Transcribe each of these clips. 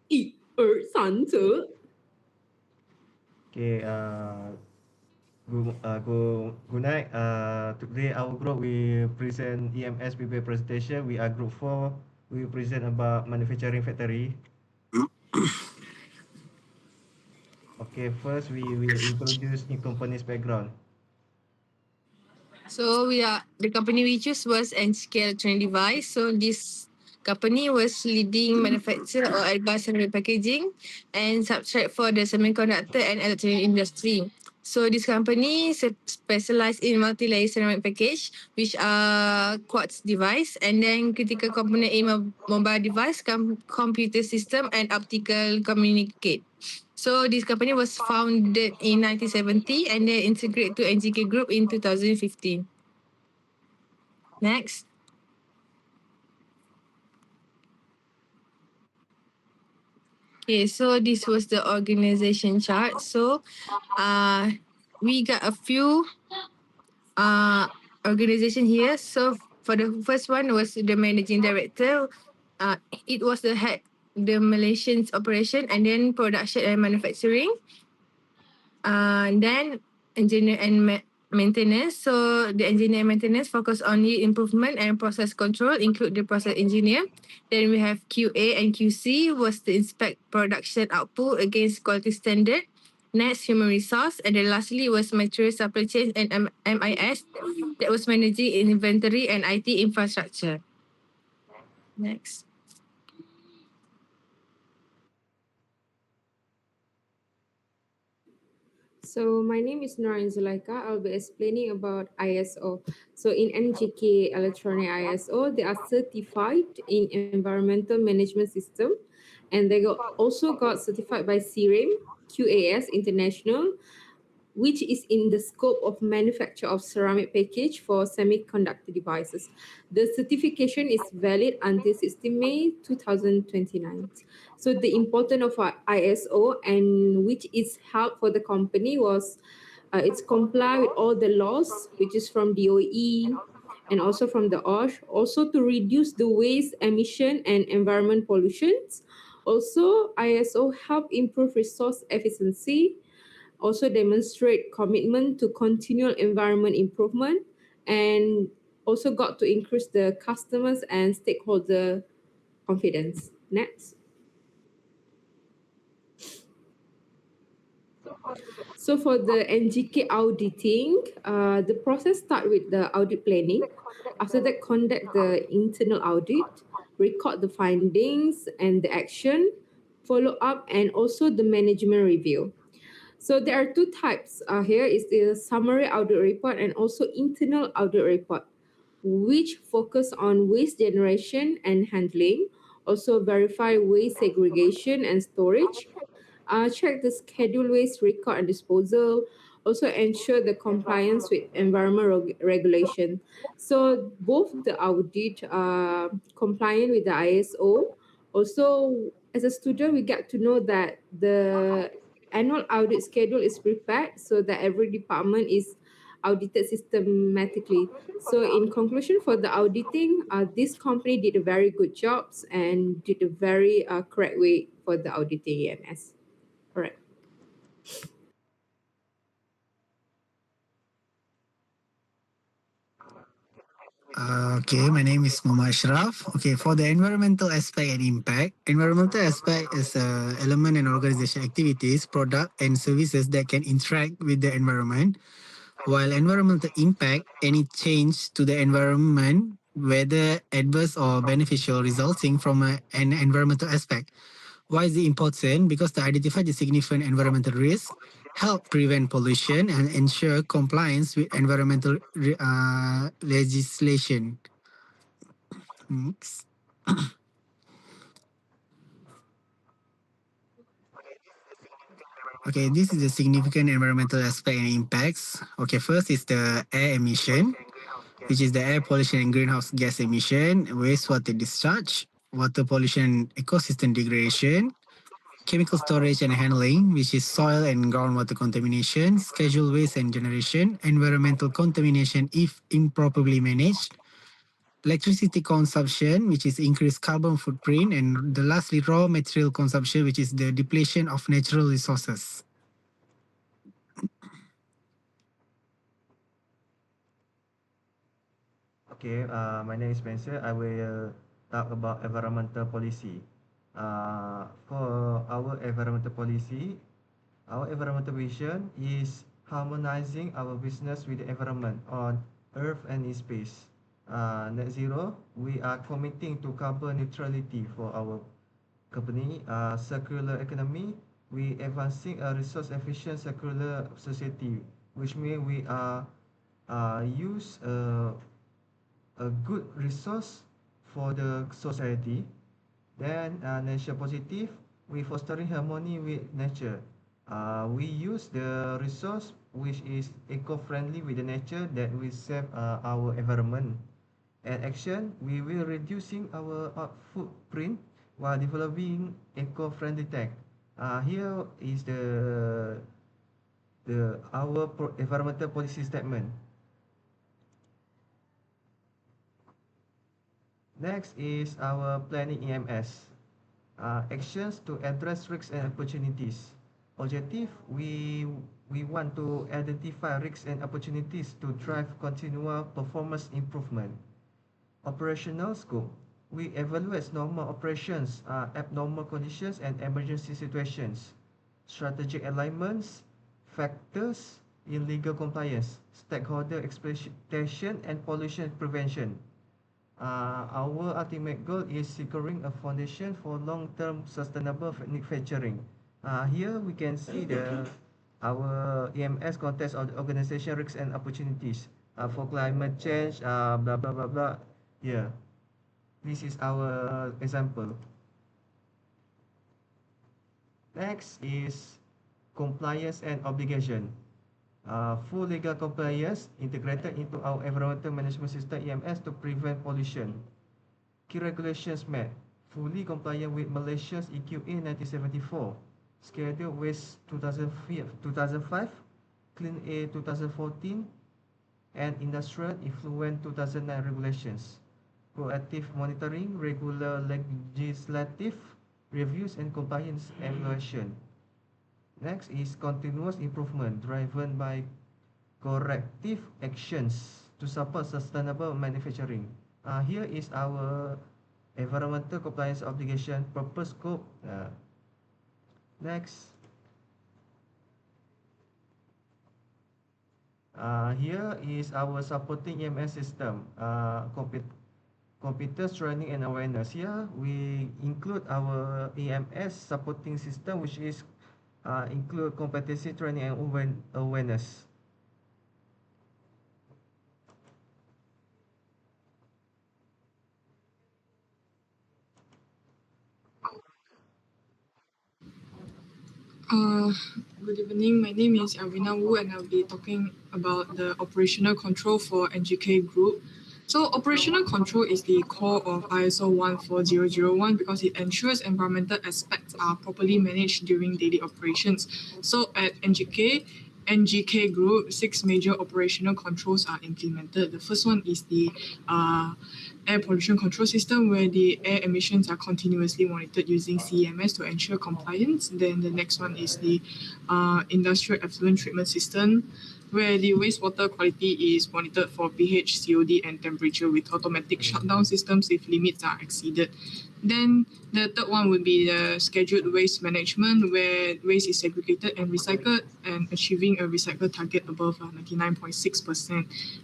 1、2、3则。Okay, good night. Today our group we present EMS PPA presentation. We are group 4. We present about manufacturing factory. Okay, first we will introduce new company's background. So the company we choose was NCK Electronic Device. So this company was leading manufacturer or advanced ceramic packaging and substrate for the semiconductor and electronic industry. So this company specialized in multi-layer ceramic package, which are quartz device, and then critical component in mobile device, computer system, and optical communicate. So this company was founded in 1970 and then integrated to NGK Group in 2015. Next. Okay, so this was the organization chart. So we got a few organization here. So for the first one was the managing director. It was the head the Malaysian operation and then production and manufacturing. Then engineer and maintenance. So the engineer and maintenance focus on yield improvement and process control, include the process engineer. Then we have QA and QC was to inspect production output against quality standard. Next, human resource, and then lastly was material supply chain and MIS that was managing inventory and IT infrastructure. Next. So my name is Norin Zulaika. I'll be explaining about ISO. So in NGK Electronic ISO, they are certified in environmental management system, and they also got certified by CRAM, QAS International, which is in the scope of manufacture of ceramic package for semiconductor devices. The certification is valid until 16 May 2029. So the importance of our ISO and which is help for the company was it's comply with all the laws, which is from DOE and also from the OSH, also to reduce the waste emission and environment pollutions. Also, ISO help improve resource efficiency, also demonstrate commitment to continual environment improvement, and also got to increase the customers and stakeholder confidence. Next. So for the NGK auditing, the process start with the audit planning. After that, conduct the internal audit, record the findings and the action, follow up, and also the management review. So there are two types here is the summary audit report and also internal audit report, which focus on waste generation and handling, also verify waste segregation and storage, check the schedule waste record and disposal, also ensure the compliance with environment regulation. So both the audit compliant with the ISO. Also, as a student, we get to know that the annual audit schedule is prepared so that every department is audited systematically. So in conclusion for the auditing, this company did a very good jobs and did a very correct way for the auditing EMS. All right. Okay, my name is Muhammad Ashraf. Okay, for the environmental aspect and impact, environmental aspect is element and organization activities, product and services that can interact with the environment, while environmental impact, any change to the environment, whether adverse or beneficial resulting from an environmental aspect. Why is it important? Because to identify the significant environmental risk, help prevent pollution and ensure compliance with environmental legislation. Next. Okay, this is the significant environmental aspect and impacts. Okay, first is the air emission, which is the air pollution and greenhouse gas emission, wastewater discharge, water pollution, ecosystem degradation, chemical storage and handling, which is soil and groundwater contamination, scheduled waste and generation, environmental contamination if improperly managed, electricity consumption, which is increased carbon footprint, and the lastly, raw material consumption, which is the depletion of natural resources. Okay, my name is Spencer. I will talk about environmental policy. For our environmental vision is harmonizing our business with the environment on Earth and in space. Net zero, we are committing to carbon neutrality for our company. Circular economy, we advancing a resource efficient circular society, which means we are use a good resource for the society. Then nature positive, we fostering harmony with nature. We use the resource which is eco-friendly with the nature that will save our environment. And action, we will reducing our footprint while developing eco-friendly tech. Here is our environmental policy statement. Next is our planning EMS. Actions to address risks and opportunities. Objective, we want to identify risks and opportunities to drive continual performance improvement. Operational scope, we evaluate normal operations, abnormal conditions, and emergency situations. Strategic alignments, factors in legal compliance, stakeholder expectation, and pollution prevention. Our ultimate goal is securing a foundation for long-term sustainable manufacturing. Here we can see our EMS context of the organization risks and opportunities for climate change, blah blah blah blah. Yeah, this is our example. Next is compliance and obligation. Full legal compliance integrated into our environmental management system EMS to prevent pollution. Key regulations met. Fully compliant with Malaysia's EQA 1974, Scheduled Waste 2005, Clean Air 2014, and Industrial Effluent 2009 regulations. Proactive monitoring, regular legislative reviews, and compliance evaluation. Next is continuous improvement driven by corrective actions to support sustainable manufacturing. Here is our environmental compliance obligation purpose scope. Next. Here is our supporting EMS system. Competence training and awareness. Here we include our EMS supporting system, which is include competency training and awareness. Good evening. My name is Alvina Wu, and I'll be talking about the operational control for NGK Group. So operational control is the core of ISO 14001 because it ensures environmental aspects are properly managed during daily operations. So at NGK Group, 6 major operational controls are implemented. The first one is the air pollution control system, where the air emissions are continuously monitored using CEMS to ensure compliance. Then the next one is the industrial effluent treatment system, where the wastewater quality is monitored for pH, COD, and temperature with automatic shutdown systems if limits are exceeded. Then the third one would be the scheduled waste management, where waste is segregated and recycled and achieving a recycle target above 99.6%.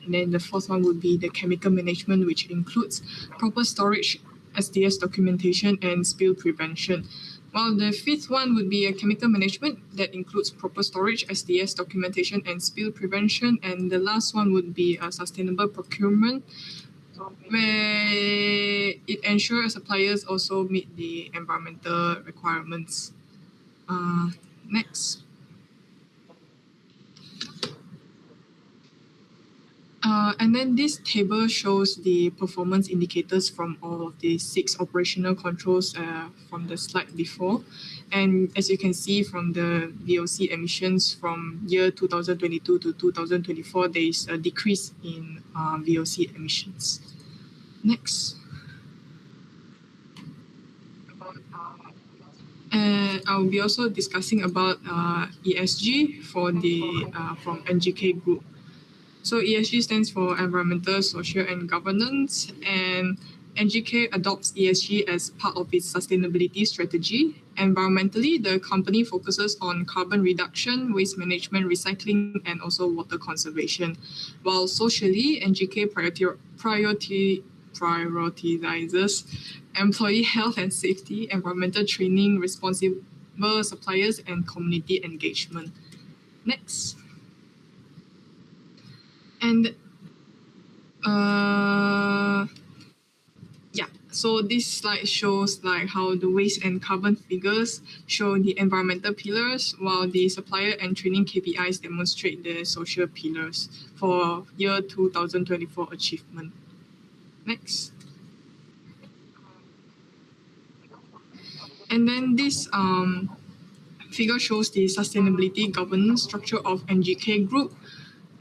And then the fourth one would be the chemical management, which includes proper storage, SDS documentation, and spill prevention. While the fifth one would be a chemical management that includes proper storage, SDS documentation, and spill prevention. And the last one would be a sustainable procurement, where it ensures suppliers also meet the environmental requirements. Next. And then this table shows the performance indicators from all of the 6 operational controls from the slide before. And as you can see from the VOC emissions from year 2022 to 2024, there is a decrease in VOC emissions. Next. And I'll be also discussing about ESG for the from NGK Group. So ESG stands for Environmental, Social and Governance, and NGK adopts ESG as part of its sustainability strategy. Environmentally, the company focuses on carbon reduction, waste management, recycling, and also water conservation. While socially, NGK prioritizes employee health and safety, environmental training, responsible suppliers, and community engagement. Next. And yeah, so this slide shows like how the waste and carbon figures show the environmental pillars, while the supplier and training KPIs demonstrate the social pillars for year 2024 achievement. Next. And then this figure shows the sustainability governance structure of NGK Group.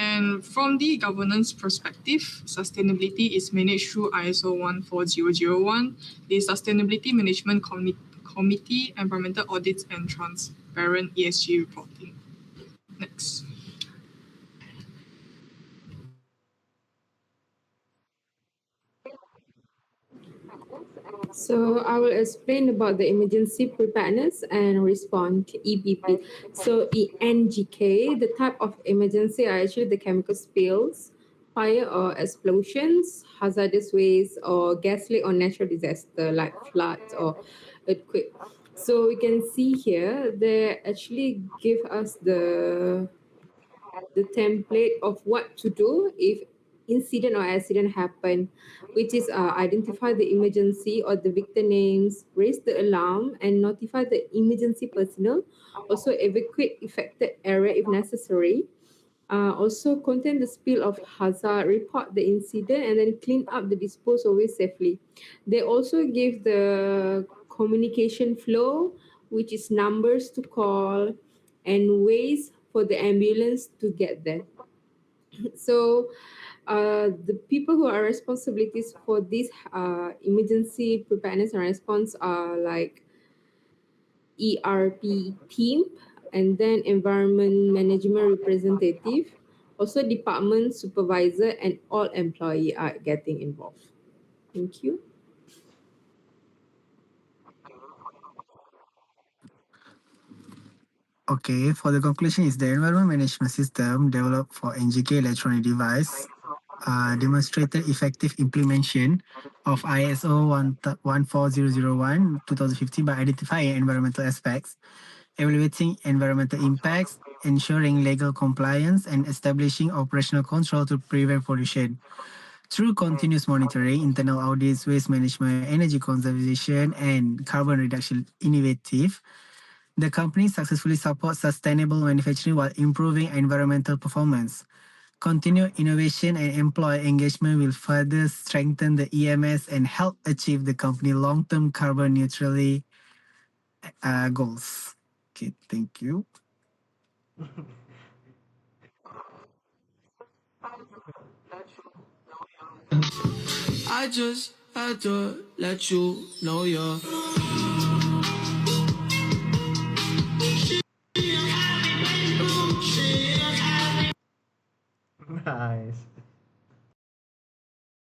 And from the governance perspective, sustainability is managed through ISO 14001, the Sustainability Management Committee, environmental audits, and transparent ESG reporting. Next. So I will explain about the emergency preparedness and response (EPP). So NGK, the type of emergency are actually the chemical spills, fire or explosions, hazardous waste, or gas leak or natural disaster like floods or earthquake. So we can see here they actually give us the template of what to do if incident or accident happen, which is identify the emergency or the victim names, raise the alarm, and notify the emergency personnel. Also evacuate affected area if necessary. Also contain the spill of hazard, report the incident, and then clean up the disposal waste safely. They also give the communication flow, which is numbers to call and ways for the ambulance to get there. So the people who are responsibilities for this emergency preparedness and response are like ERP team, and then environment management representative, also department supervisor, and all employee are getting involved. Thank you. Okay, for the conclusion is the environment management system developed for NGK electronic device demonstrated effective implementation of ISO 14001 2015 by identifying environmental aspects, evaluating environmental impacts, ensuring legal compliance, and establishing operational control to prevent pollution. Through continuous monitoring, internal audits, waste management, energy conservation, and carbon reduction initiative, the company successfully supports sustainable manufacturing while improving environmental performance. Continued innovation and employee engagement will further strengthen the EMS and help achieve the company long-term carbon neutrality goals. Okay, thank you. I just had to let you know you're Nice.